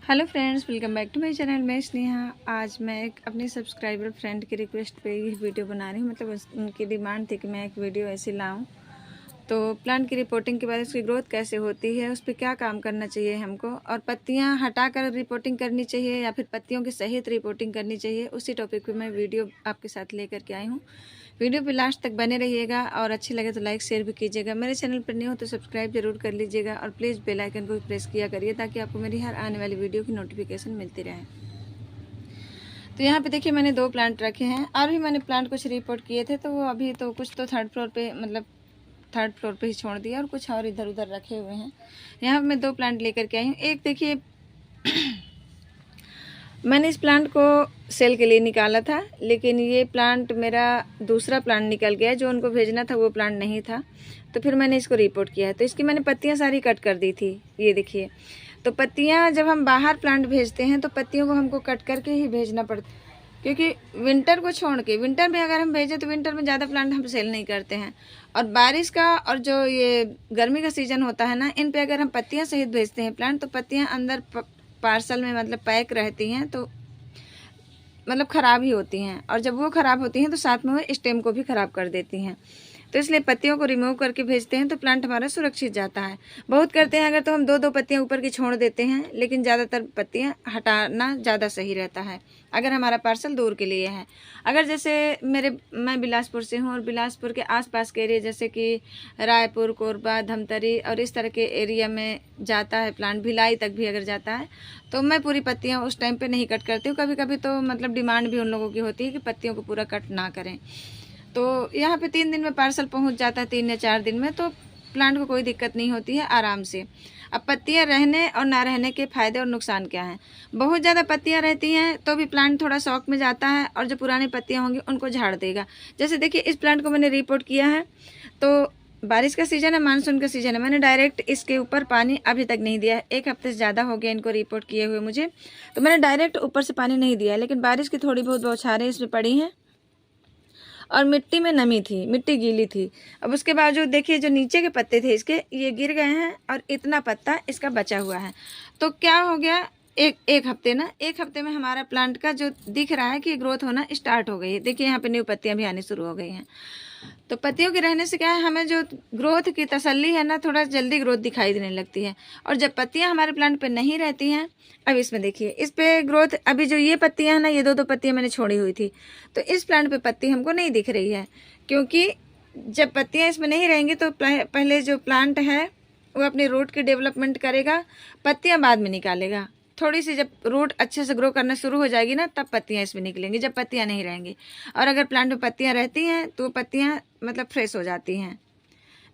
Hello friends, welcome back to my channel. मैं स्नेहा। आज मैं एक अपने सब्सक्राइबर फ्रेंड की रिक्वेस्ट पे ये वीडियो बना रही हूँ। मतलब उनकी डिमांड थी कि मैं एक वीडियो ऐसी लाऊं। तो प्लांट की रिपोर्टिंग के बाद उसकी ग्रोथ कैसे होती है, उस पर क्या काम करना चाहिए हमको, और पत्तियाँ हटाकर रिपोर्टिंग करनी चाहिए या फिर पत्तियों की सहित रिपोर्टिंग करनी चाहिए, उसी टॉपिक पे मैं वीडियो आपके साथ लेकर के आई हूँ। वीडियो पे लास्ट तक बने रहिएगा और अच्छी लगे तो लाइक शेयर भी कीजिएगा। मेरे चैनल पर न्यू हो तो सब्सक्राइब जरूर कर लीजिएगा और प्लीज़ बेल आइकन को भी प्रेस किया करिए ताकि आपको मेरी हर आने वाली वीडियो की नोटिफिकेशन मिलती रहे। तो यहाँ पे देखिए, मैंने 2 प्लांट रखे हैं और भी मैंने प्लांट कुछ रिपोर्ट किए थे, तो वो अभी तो कुछ तो थर्ड फ्लोर पे ही छोड़ दिया और कुछ और इधर उधर रखे हुए हैं। यहाँ पे मैं 2 प्लांट लेकर के आई हूँ। एक देखिए मैंने इस प्लांट को सेल के लिए निकाला था, लेकिन ये प्लांट मेरा दूसरा प्लांट निकल गया। जो उनको भेजना था वो प्लांट नहीं था, तो फिर मैंने इसको रिपोर्ट किया है। तो इसकी मैंने पत्तियां सारी कट कर दी थी, ये देखिए। तो पत्तियां जब हम बाहर प्लांट भेजते हैं तो पत्तियों को हमको कट करके ही भेजना पड़ता है, क्योंकि विंटर को छोड़ के, विंटर में अगर हम भेजें तो विंटर में ज़्यादा प्लांट हम सेल नहीं करते हैं। और बारिश का और जो ये गर्मी का सीज़न होता है ना, इन पे अगर हम पत्तियां सहित भेजते हैं प्लांट, तो पत्तियां अंदर पार्सल में मतलब पैक रहती हैं, तो मतलब ख़राब ही होती हैं। और जब वो ख़राब होती हैं तो साथ में वो स्टेम को भी ख़राब कर देती हैं। तो इसलिए पत्तियों को रिमूव करके भेजते हैं तो प्लांट हमारा सुरक्षित जाता है। बहुत करते हैं अगर तो हम 2-2 पत्तियां ऊपर की छोड़ देते हैं, लेकिन ज़्यादातर पत्तियां हटाना ज़्यादा सही रहता है अगर हमारा पार्सल दूर के लिए है। अगर जैसे मैं बिलासपुर से हूँ और बिलासपुर के आसपास के एरिया जैसे कि रायपुर, कोरबा, धमतरी और इस तरह के एरिया में जाता है प्लांट, भिलाई तक भी अगर जाता है, तो मैं पूरी पत्तियाँ उस टाइम पर नहीं कट करती हूँ। कभी कभी तो मतलब डिमांड भी उन लोगों की होती है कि पत्तियों को पूरा कट ना करें। तो यहाँ पे 3 दिन में पार्सल पहुँच जाता है, 3 या 4 दिन में, तो प्लांट को कोई दिक्कत नहीं होती है, आराम से। अब पत्तियाँ रहने और ना रहने के फ़ायदे और नुकसान क्या हैं। बहुत ज़्यादा पत्तियाँ रहती हैं तो भी प्लांट थोड़ा शौक में जाता है और जो पुरानी पत्तियाँ होंगी उनको झाड़ देगा। जैसे देखिए, इस प्लांट को मैंने रिपोर्ट किया है, तो बारिश का सीज़न है, मानसून का सीज़न है। मैंने डायरेक्ट इसके ऊपर पानी अभी तक नहीं दिया है। 1 हफ्ते से ज़्यादा हो गया इनको रिपोर्ट किए हुए मुझे, तो मैंने डायरेक्ट ऊपर से पानी नहीं दिया है। लेकिन बारिश की थोड़ी बहुत बौछारें इसमें पड़ी हैं और मिट्टी में नमी थी, मिट्टी गीली थी। अब उसके बावजूद देखिए, जो नीचे के पत्ते थे इसके, ये गिर गए हैं और इतना पत्ता इसका बचा हुआ है। तो क्या हो गया, एक हफ्ते में हमारा प्लांट का जो दिख रहा है कि ग्रोथ होना स्टार्ट हो गई है। देखिए यहाँ पे न्यू पत्तियां भी आनी शुरू हो गई हैं। तो पत्तियों के रहने से क्या है, हमें जो ग्रोथ की तसल्ली है ना, थोड़ा जल्दी ग्रोथ दिखाई देने लगती है। और जब पत्तियां हमारे प्लांट पे नहीं रहती हैं, अब इसमें देखिए, इस पे ग्रोथ, अभी जो ये पत्तियां हैं ना, ये 2-2 पत्तियां मैंने छोड़ी हुई थी, तो इस प्लांट पे पत्ती हमको नहीं दिख रही है। क्योंकि जब पत्तियां इसमें नहीं रहेंगी तो पहले जो प्लांट है वो अपनी रूट की डेवलपमेंट करेगा, पत्तियां बाद में निकालेगा। थोड़ी सी जब रूट अच्छे से ग्रो करना शुरू हो जाएगी ना, तब पत्तियां इसमें निकलेंगी, जब पत्तियां नहीं रहेंगी। और अगर प्लांट में पत्तियां रहती हैं तो पत्तियां मतलब फ्रेश हो जाती हैं।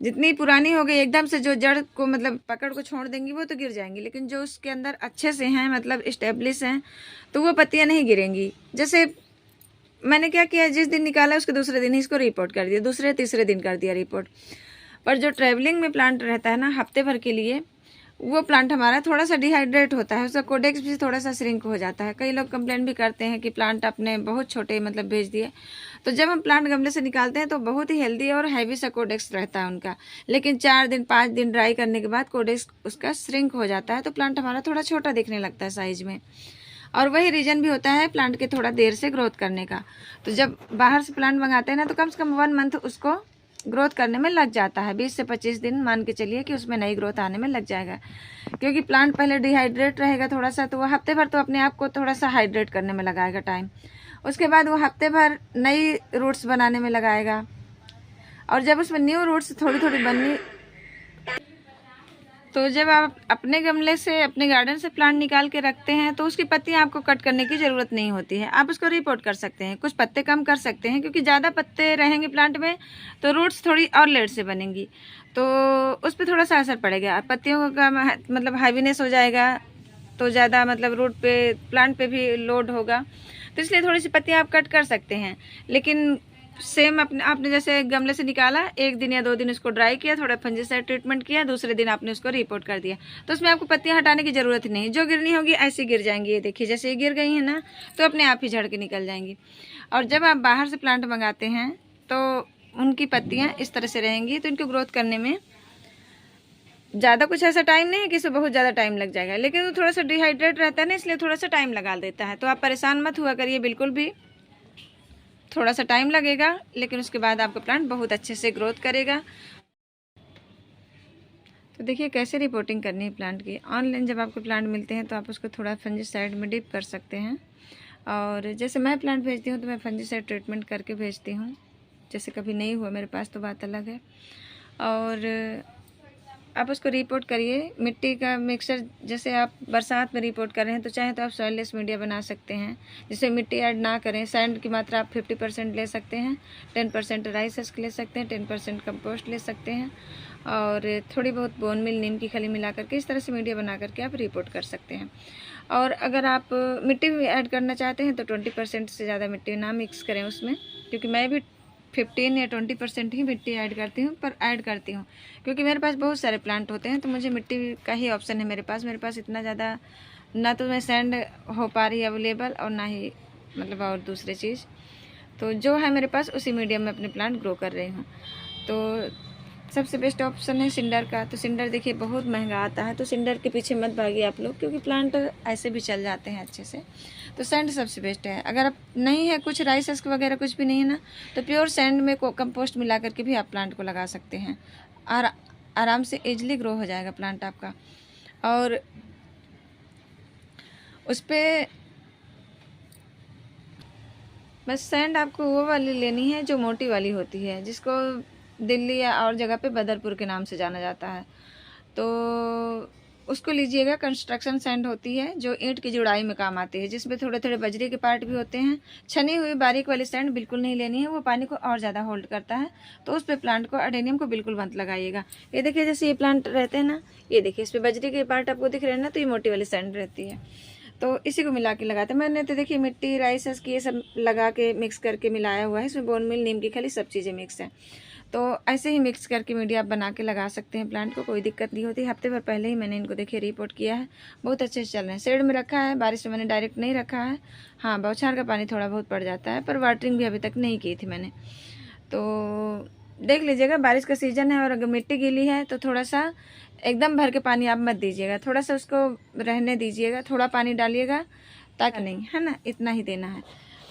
जितनी पुरानी हो गई एकदम से, जो जड़ को मतलब पकड़ को छोड़ देंगी वो तो गिर जाएंगी, लेकिन जो उसके अंदर अच्छे से हैं, मतलब इस्टेब्लिश हैं, तो वो पत्तियां नहीं गिरेंगी। जैसे मैंने क्या किया, जिस दिन निकाला उसके दूसरे दिन ही इसको रिपोर्ट कर दिया, दूसरे तीसरे दिन कर दिया रिपोर्ट। पर जो ट्रैवलिंग में प्लांट रहता है ना हफ्ते भर के लिए, वो प्लांट हमारा थोड़ा सा डिहाइड्रेट होता है, उसका कोडेक्स भी थोड़ा सा श्रिंक हो जाता है। कई लोग कंप्लेंट भी करते हैं कि प्लांट आपने बहुत छोटे मतलब भेज दिए। तो जब हम प्लांट गमले से निकालते हैं तो बहुत ही हेल्दी और हैवी सा कोडेक्स रहता है उनका, लेकिन 4 दिन 5 दिन ड्राई करने के बाद कोडेक्स उसका श्रिंक हो जाता है, तो प्लांट हमारा थोड़ा छोटा दिखने लगता है साइज में। और वही रीज़न भी होता है प्लांट के थोड़ा देर से ग्रोथ करने का। तो जब बाहर से प्लांट मंगाते हैं ना, तो कम से कम 1 मंथ उसको ग्रोथ करने में लग जाता है। 20 से 25 दिन मान के चलिए कि उसमें नई ग्रोथ आने में लग जाएगा, क्योंकि प्लांट पहले डिहाइड्रेट रहेगा थोड़ा सा, तो वो हफ्ते भर तो अपने आप को थोड़ा सा हाइड्रेट करने में लगाएगा टाइम। उसके बाद वो हफ्ते भर नई रूट्स बनाने में लगाएगा, और जब उसमें न्यू रूट्स थोड़ी थोड़ी बननी, तो जब आप अपने गमले से, अपने गार्डन से प्लांट निकाल के रखते हैं तो उसकी पत्तियां आपको कट करने की ज़रूरत नहीं होती है। आप उसको रिपोर्ट कर सकते हैं, कुछ पत्ते कम कर सकते हैं, क्योंकि ज़्यादा पत्ते रहेंगे प्लांट में तो रूट्स थोड़ी और लेट से बनेंगी, तो उस पर थोड़ा सा असर पड़ेगा। पत्तियों का मतलब हैवीनेस हो जाएगा, तो ज़्यादा मतलब रूट पे, प्लांट पे भी लोड होगा। तो इसलिए थोड़ी सी पत्तियाँ आप कट कर सकते हैं, लेकिन सेम आपने जैसे गमले से निकाला, 1 दिन या 2 दिन उसको ड्राई किया, थोड़ा फंजीसाइड ट्रीटमेंट किया, दूसरे दिन आपने उसको रिपोर्ट कर दिया, तो उसमें आपको पत्तियां हटाने की ज़रूरत ही नहीं। जो गिरनी होगी ऐसी गिर जाएंगी। ये देखिए, जैसे ये गिर गई हैं ना, तो अपने आप ही झड़ के निकल जाएंगी। और जब आप बाहर से प्लांट मंगाते हैं तो उनकी पत्तियाँ इस तरह से रहेंगी, तो इनको ग्रोथ करने में ज़्यादा कुछ ऐसा टाइम नहीं है कि इसमें बहुत ज़्यादा टाइम लग जाएगा, लेकिन वो थोड़ा सा डिहाइड्रेट रहता है ना, इसलिए थोड़ा सा टाइम लगा देता है। तो आप परेशान मत हुआ करिए बिल्कुल भी, थोड़ा सा टाइम लगेगा लेकिन उसके बाद आपका प्लांट बहुत अच्छे से ग्रोथ करेगा। तो देखिए कैसे रिपोर्टिंग करनी है प्लांट की। ऑनलाइन जब आपको प्लांट मिलते हैं तो आप उसको थोड़ा फंजीसाइड में डिप कर सकते हैं, और जैसे मैं प्लांट भेजती हूँ तो मैं फंजीसाइड ट्रीटमेंट करके भेजती हूँ। जैसे कभी नहीं हुआ मेरे पास तो बात अलग है। और आप उसको रिपोर्ट करिए। मिट्टी का मिक्सचर जैसे आप बरसात में रिपोर्ट कर रहे हैं तो चाहे तो आप सॉइललेस मीडिया बना सकते हैं, जिसमें मिट्टी ऐड ना करें। सैंड की मात्रा आप 50% ले सकते हैं, 10% राइस हस्क ले सकते हैं, 10% कंपोस्ट ले सकते हैं, और थोड़ी बहुत बोन मिल, नीम की खली मिला करके इस तरह से मीडिया बना करके आप रिपोर्ट कर सकते हैं। और अगर आप मिट्टी भी ऐड करना चाहते हैं तो 20% से ज़्यादा मिट्टी ना मिक्स करें उसमें, क्योंकि मैं भी 15 या 20% ही मिट्टी ऐड करती हूँ, पर ऐड करती हूँ क्योंकि मेरे पास बहुत सारे प्लांट होते हैं तो मुझे मिट्टी का ही ऑप्शन है मेरे पास इतना ज़्यादा ना तो मैं सैंड हो पा रही है अवेलेबल, और ना ही मतलब और दूसरी चीज़। तो जो है मेरे पास उसी मीडियम में अपने प्लांट ग्रो कर रही हूँ। तो सबसे बेस्ट ऑप्शन है सिंडर का। तो सिंडर देखिए बहुत महंगा आता है, तो सिंडर के पीछे मत भागिए आप लोग, क्योंकि प्लांट ऐसे भी चल जाते हैं अच्छे से। तो सैंड सबसे बेस्ट है। अगर आप नहीं है कुछ राइस हस्क वगैरह कुछ भी नहीं है ना, तो प्योर सैंड में कंपोस्ट मिला करके भी आप प्लांट को लगा सकते हैं, और आराम से ईजिली ग्रो हो जाएगा प्लांट आपका। और उस पर बस सैंड आपको वो वाली लेनी है जो मोटी वाली होती है, जिसको दिल्ली या और जगह पे बदरपुर के नाम से जाना जाता है। तो उसको लीजिएगा। कंस्ट्रक्शन सैंड होती है जो ईंट की जुड़ाई में काम आती है, जिसमें थोड़े थोड़े बजरी के पार्ट भी होते हैं। छनी हुई बारीक वाली सैंड बिल्कुल नहीं लेनी है, वो पानी को और ज़्यादा होल्ड करता है। तो उस पर प्लांट को अडेनियम को बिल्कुल मत लगाइएगा। ये देखिए जैसे ये प्लांट रहते हैं ना, ये देखिए इस पर बजरी के पार्ट आपको दिख रहे हैं ना, तो ये मोटी वाली सैंड रहती है। तो इसी को मिला के लगाते हैं। मैंने तो देखिए मिट्टी राइस हस्क ये सब लगा के मिक्स करके मिलाया हुआ है। इसमें बोन मिल, नीम की खली, सब चीज़ें मिक्स हैं। तो ऐसे ही मिक्स करके मीडिया आप बना के लगा सकते हैं प्लांट को, कोई दिक्कत नहीं होती। हफ्ते भर पहले ही मैंने इनको देखिए रिपोर्ट किया है, बहुत अच्छे से चल रहे हैं। शेड में रखा है, बारिश में मैंने डायरेक्ट नहीं रखा है। हाँ, बौछार का पानी थोड़ा बहुत पड़ जाता है, पर वाटरिंग भी अभी तक नहीं की थी मैंने। तो देख लीजिएगा, बारिश का सीज़न है और अगर मिट्टी गीली है तो थोड़ा सा एकदम भर के पानी आप मत दीजिएगा, थोड़ा सा उसको रहने दीजिएगा, थोड़ा पानी डालिएगा ताकि नहीं, है ना, इतना ही देना है।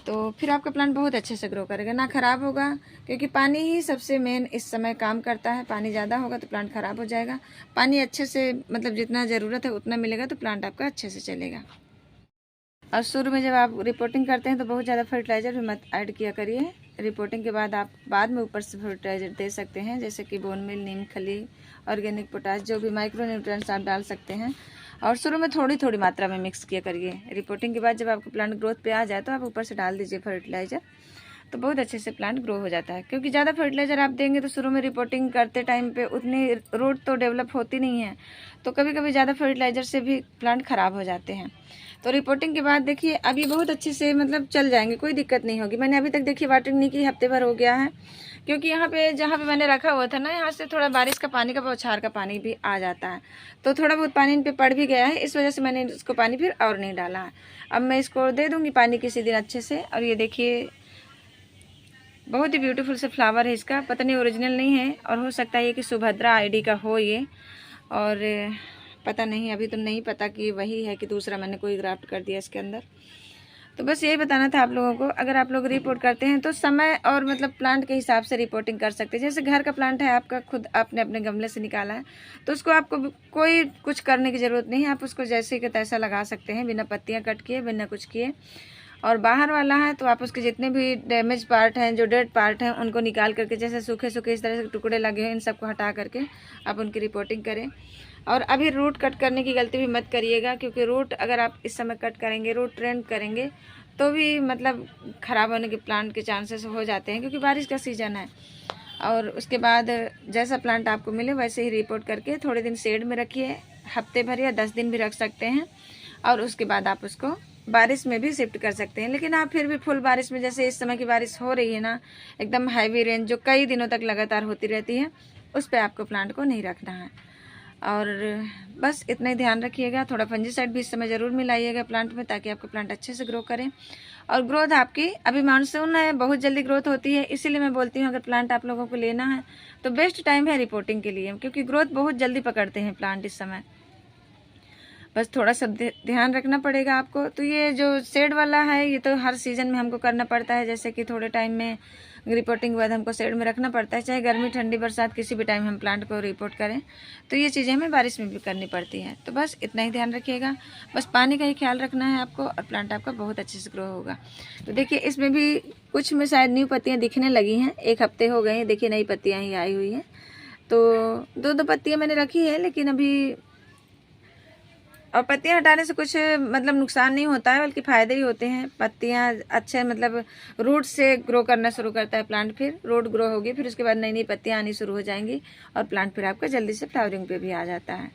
तो फिर आपका प्लांट बहुत अच्छे से ग्रो करेगा, ना ख़राब होगा, क्योंकि पानी ही सबसे मेन इस समय काम करता है। पानी ज़्यादा होगा तो प्लांट ख़राब हो जाएगा। पानी अच्छे से मतलब जितना ज़रूरत है उतना मिलेगा तो प्लांट आपका अच्छे से चलेगा। और शुरू में जब आप रिपोर्टिंग करते हैं तो बहुत ज़्यादा फर्टिलाइज़र भी मत ऐड किया करिए। रिपोर्टिंग के बाद आप बाद में ऊपर से फर्टिलाइज़र दे सकते हैं, जैसे कि बोन मिल, नीम खली, ऑर्गेनिक पोटाश, जो भी माइक्रो न्यूट्रिएंट्स आप डाल सकते हैं। और शुरू में थोड़ी थोड़ी मात्रा में मिक्स किया करिए। रिपोर्टिंग के बाद जब आपका प्लांट ग्रोथ पे आ जाए तो आप ऊपर से डाल दीजिए फर्टिलाइज़र, तो बहुत अच्छे से प्लांट ग्रो हो जाता है। क्योंकि ज़्यादा फर्टिलाइज़र आप देंगे तो शुरू में रिपोर्टिंग करते टाइम पे उतनी रूट तो डेवलप होती नहीं है, तो कभी कभी ज़्यादा फर्टिलाइज़र से भी प्लांट ख़राब हो जाते हैं। तो रिपोर्टिंग के बाद देखिए अब ये बहुत अच्छे से मतलब चल जाएंगे, कोई दिक्कत नहीं होगी। मैंने अभी तक देखिए वाटरिंग नहीं की, हफ्ते भर हो गया है, क्योंकि यहाँ पे जहाँ पे मैंने रखा हुआ था ना, यहाँ से थोड़ा बारिश का पानी का बौछार का पानी भी आ जाता है, तो थोड़ा बहुत पानी इन पे पड़ भी गया है, इस वजह से मैंने इसको पानी फिर और नहीं डाला है। अब मैं इसको दे दूँगी पानी किसी दिन अच्छे से। और ये देखिए बहुत ही ब्यूटीफुल से फ्लावर है इसका, पता नहीं ओरिजिनल नहीं है, और हो सकता है ये कि सुभद्रा आईडी का हो ये, और पता नहीं, अभी तो नहीं पता कि वही है कि दूसरा मैंने कोई ग्राफ्ट कर दिया इसके अंदर। तो बस यही बताना था आप लोगों को। अगर आप लोग रिपोर्ट करते हैं तो समय और मतलब प्लांट के हिसाब से रिपोर्टिंग कर सकते हैं। जैसे घर का प्लांट है आपका, खुद आपने अपने गमले से निकाला है, तो उसको आपको कोई कुछ करने की ज़रूरत नहीं है, आप उसको जैसे कि तैसा लगा सकते हैं, बिना पत्तियाँ कट किए, बिना कुछ किए। और बाहर वाला है तो आप उसके जितने भी डैमेज पार्ट हैं, जो डेड पार्ट हैं, उनको निकाल करके, जैसे सूखे सूखे इस तरह से टुकड़े लगे हैं, इन सबको हटा करके आप उनकी रिपोर्टिंग करें। और अभी रूट कट करने की गलती भी मत करिएगा, क्योंकि रूट अगर आप इस समय कट करेंगे, रूट ट्रेंड करेंगे, तो भी मतलब ख़राब होने के प्लांट के चांसेस हो जाते हैं, क्योंकि बारिश का सीज़न है। और उसके बाद जैसा प्लांट आपको मिले वैसे ही रिपोर्ट करके थोड़े दिन शेड में रखिए, हफ्ते भर या 10 दिन भी रख सकते हैं, और उसके बाद आप उसको बारिश में भी शिफ्ट कर सकते हैं। लेकिन आप फिर भी फुल बारिश में, जैसे इस समय की बारिश हो रही है ना, एकदम हैवी रेन जो कई दिनों तक लगातार होती रहती है, उस पर आपको प्लांट को नहीं रखना है। और बस इतना ही ध्यान रखिएगा। थोड़ा फंजीसाइड भी इस समय ज़रूर मिलाइएगा प्लांट में, ताकि आपका प्लांट अच्छे से ग्रो करे। और ग्रोथ आपकी अभी मानसून है, बहुत जल्दी ग्रोथ होती है, इसीलिए मैं बोलती हूँ अगर प्लांट आप लोगों को लेना है तो बेस्ट टाइम है रिपोर्टिंग के लिए, क्योंकि ग्रोथ बहुत जल्दी पकड़ते हैं प्लांट इस समय। बस थोड़ा सा ध्यान रखना पड़ेगा आपको। तो ये जो शेड वाला है ये तो हर सीज़न में हमको करना पड़ता है, जैसे कि थोड़े टाइम में रिपोर्टिंग के बाद हमको शेड में रखना पड़ता है, चाहे गर्मी ठंडी बरसात किसी भी टाइम हम प्लांट को रिपोर्ट करें। तो ये चीज़ें हमें बारिश में भी करनी पड़ती हैं। तो बस इतना ही ध्यान रखिएगा, बस पानी का ही ख्याल रखना है आपको, और प्लांट आपका बहुत अच्छे से ग्रो होगा। तो देखिए इसमें भी कुछ में शायद न्यू पत्तियाँ दिखने लगी हैं, 1 हफ्ते हो गए हैं, देखिए नई पत्तियाँ ही आई हुई हैं। तो 2-2 पत्तियाँ मैंने रखी है, लेकिन अभी और पत्तियां हटाने से कुछ मतलब नुकसान नहीं होता है, बल्कि फ़ायदे ही होते हैं। पत्तियां अच्छे मतलब रूट से ग्रो करना शुरू करता है प्लांट, फिर रूट ग्रो होगी, फिर उसके बाद नई नई पत्तियां आनी शुरू हो जाएंगी और प्लांट फिर आपका जल्दी से फ्लावरिंग पे भी आ जाता है।